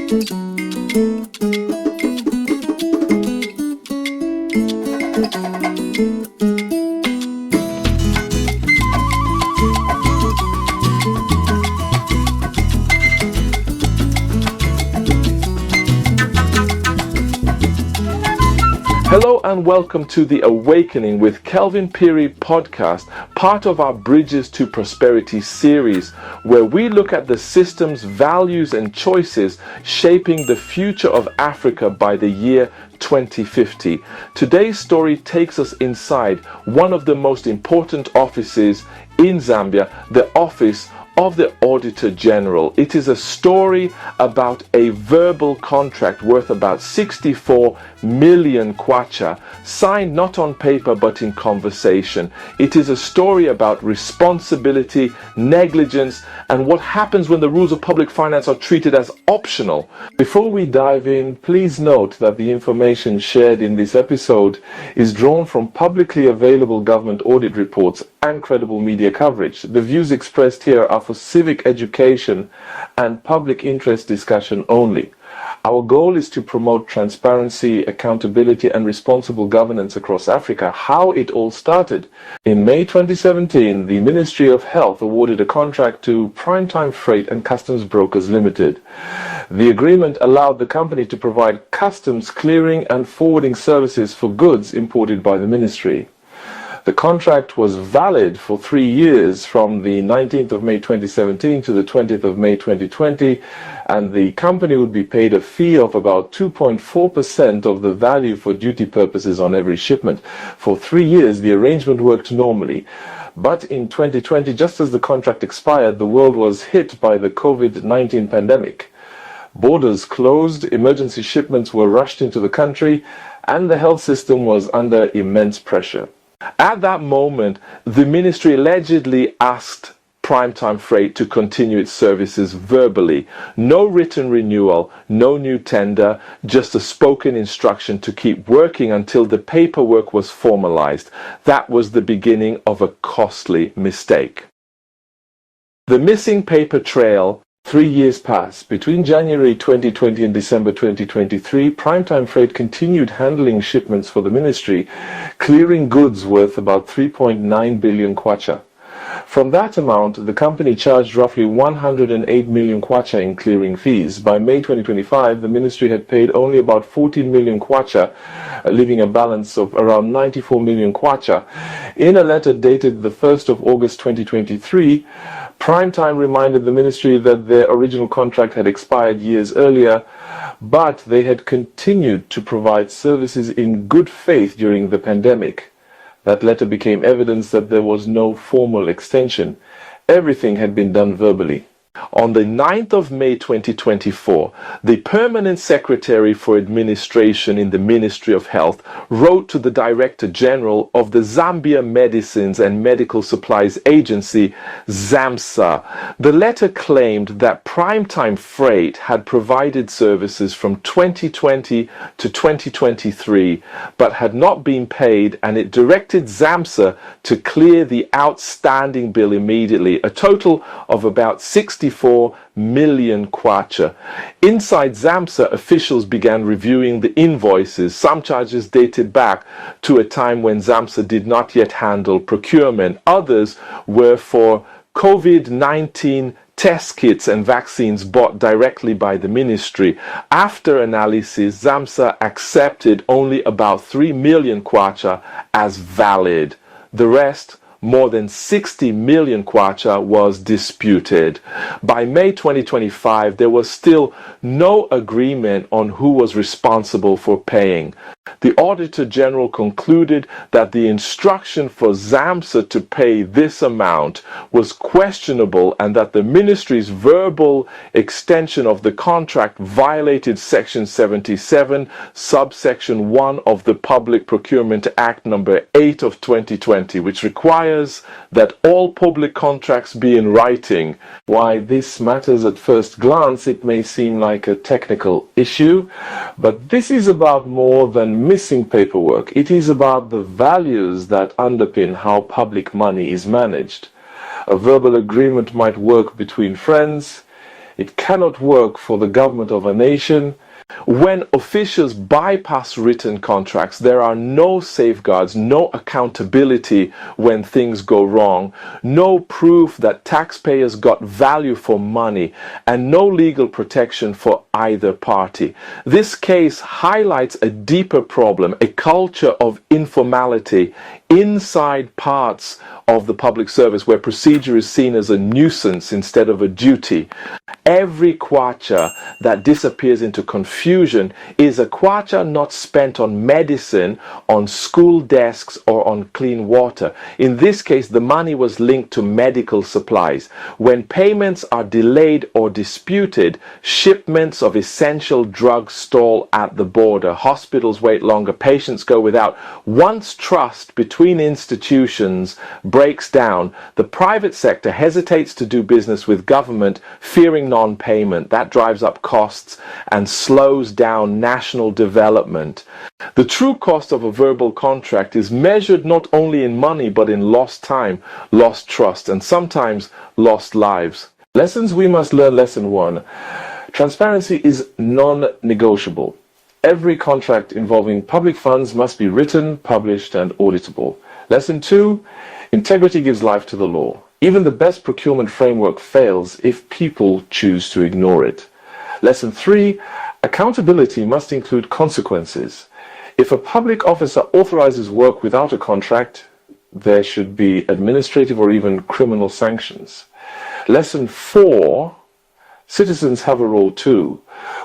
Hello and welcome to the Awakening with Kelvin Piri Podcast, part of our Bridges to Prosperity series, where we look at the systems, values and choices shaping the future of Africa by the year 2050. Today's story takes us inside one of the most important offices in Zambia, the office of the Auditor-General. It is a story about a verbal contract worth about 64 million kwacha, signed not on paper but in conversation. It is a story about responsibility, negligence, and what happens when the rules of public finance are treated as optional. Before we dive in, please note that the information shared in this episode is drawn from publicly available government audit reports and credible media coverage. The views expressed here are for civic education and public interest discussion only. Our goal is to promote transparency, accountability, and responsible governance across Africa. How it all started. In May 2017, the Ministry of Health awarded a contract to Primetime Freight and Customs Brokers Limited. The agreement allowed the company to provide customs clearing and forwarding services for goods imported by the ministry. The contract was valid for 3 years, from the 19th of May 2017 to the 20th of May 2020, and the company would be paid a fee of about 2.4% of the value for duty purposes on every shipment. For 3 years, the arrangement worked normally. But in 2020, just as the contract expired, the world was hit by the COVID-19 pandemic. Borders closed, emergency shipments were rushed into the country, and the health system was under immense pressure. At that moment, the ministry allegedly asked Primetime Freight to continue its services verbally. No written renewal, no new tender, just a spoken instruction to keep working until the paperwork was formalized. That was the beginning of a costly mistake. The missing paper trail. 3 years passed. Between January 2020 and December 2023, Primetime Freight continued handling shipments for the ministry, clearing goods worth about 3.9 billion kwacha. From that amount, the company charged roughly 108 million kwacha in clearing fees. By May 2025, the ministry had paid only about 14 million kwacha, leaving a balance of around 94 million kwacha. In a letter dated the 1st of August 2023, Primetime reminded the ministry that their original contract had expired years earlier, but they had continued to provide services in good faith during the pandemic. That letter became evidence that there was no formal extension. Everything had been done verbally. On the 9th of May 2024, the Permanent Secretary for Administration in the Ministry of Health wrote to the Director General of the Zambia Medicines and Medical Supplies Agency, ZAMMSA. The letter claimed that Primetime Freight had provided services from 2020 to 2023 but had not been paid, and it directed ZAMMSA to clear the outstanding bill immediately, a total of about 64 million kwacha. Inside ZAMMSA, officials began reviewing the invoices. Some charges dated back to a time when ZAMMSA did not yet handle procurement. Others were for COVID-19 test kits and vaccines bought directly by the ministry. After analysis, ZAMMSA accepted only about 3 million kwacha as valid. The rest, more than 60 million kwacha, was disputed. By May 2025, there was still no agreement on who was responsible for paying. The Auditor-General concluded that the instruction for ZAMMSA to pay this amount was questionable and that the ministry's verbal extension of the contract violated Section 77, subsection 1 of the Public Procurement Act number 8 of 2020, which requires that all public contracts be in writing. Why this matters at first glance, it may seem like a technical issue, but this is about more than missing paperwork. It is about the values that underpin how public money is managed. A verbal agreement might work between friends. It cannot work for the government of a nation. When officials bypass written contracts, there are no safeguards, no accountability when things go wrong, no proof that taxpayers got value for money, and no legal protection for either party. This case highlights a deeper problem, a culture of informality inside parts of the public service where procedure is seen as a nuisance instead of a duty. Every kwacha that disappears into confusion is a kwacha not spent on medicine, on school desks, or on clean water. In this case, the money was linked to medical supplies. When payments are delayed or disputed, shipments of essential drugs stall at the border, hospitals wait longer, patients go without. Once trust between institutions breaks down, the private sector hesitates to do business with government, fearing non-payment. That drives up costs and slows down national development. The true cost of a verbal contract is measured not only in money but in lost time, lost trust, and sometimes lost lives. Lessons we must learn. Lesson 1. Transparency is non-negotiable. Every contract involving public funds must be written, published, and auditable. Lesson 2. Integrity gives life to the law. Even the best procurement framework fails if people choose to ignore it. Lesson 3. Accountability must include consequences. If a public officer authorizes work without a contract, there should be administrative or even criminal sanctions. Lesson 4. Citizens have a role too.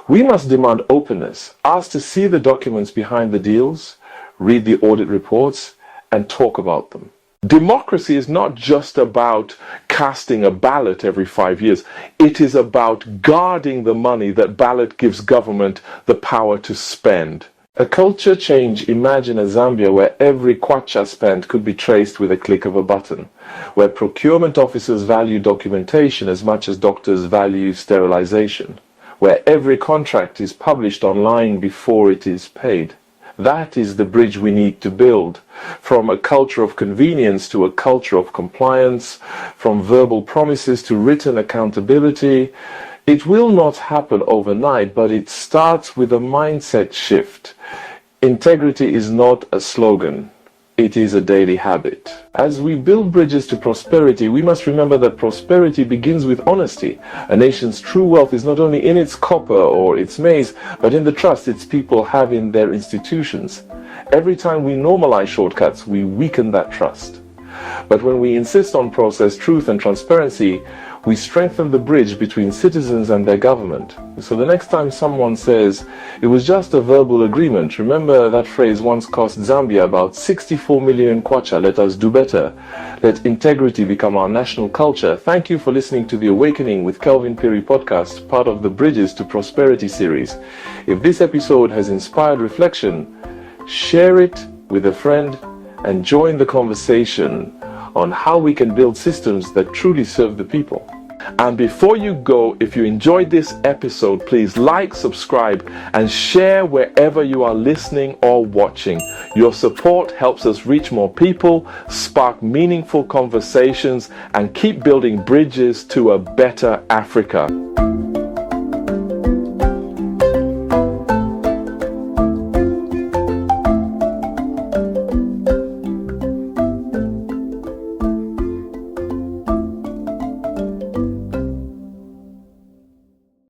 We must demand openness, ask to see the documents behind the deals, read the audit reports, and talk about them. Democracy is not just about casting a ballot every 5 years. It is about guarding the money that ballot gives government the power to spend. A culture change. Imagine a Zambia where every kwacha spent could be traced with a click of a button, where procurement officers value documentation as much as doctors value sterilization, where every contract is published online before it is paid. That is the bridge we need to build, from a culture of convenience to a culture of compliance, from verbal promises to written accountability. It will not happen overnight, but it starts with a mindset shift. Integrity is not a slogan. It is a daily habit. As we build bridges to prosperity, we must remember that prosperity begins with honesty. A nation's true wealth is not only in its copper or its maize, but in the trust its people have in their institutions. Every time we normalize shortcuts, we weaken that trust. But when we insist on process, truth, and transparency, we strengthen the bridge between citizens and their government. So the next time someone says, it was just a verbal agreement, remember that phrase once cost Zambia about 64 million kwacha. Let us do better. Let integrity become our national culture. Thank you for listening to the Awakening with Kelvin Piri Podcast, part of the Bridges to Prosperity series. If this episode has inspired reflection, share it with a friend and join the conversation on how we can build systems that truly serve the people. And before you go, if you enjoyed this episode, please like, subscribe, and share wherever you are listening or watching. Your support helps us reach more people, spark meaningful conversations, and keep building bridges to a better Africa.